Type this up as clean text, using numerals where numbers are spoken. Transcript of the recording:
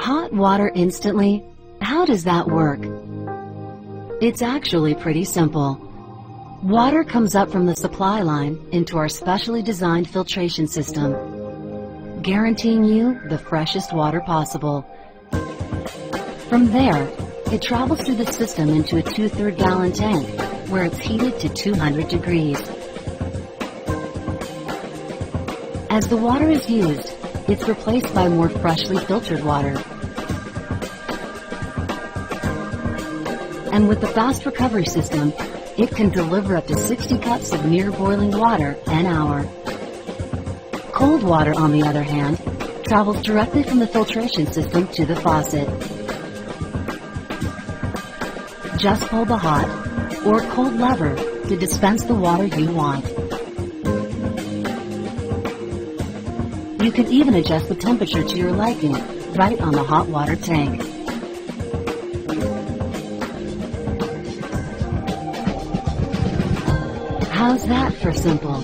Hot water instantly? How does that work? It's actually pretty simple. Water comes up from the supply line into our specially designed filtration system, guaranteeing you the freshest water possible. From there, it travels through the system into a 2/3 gallon tank, where it's heated to 200 degrees. As the water is used, it's replaced by more freshly filtered water. And with the fast recovery system, it can deliver up to 60 cups of near boiling water an hour. Cold water, on the other hand, travels directly from the filtration system to the faucet. Just pull the hot or cold lever to dispense the water you want. You can even adjust the temperature to your liking right on the hot water tank. How's that for simple?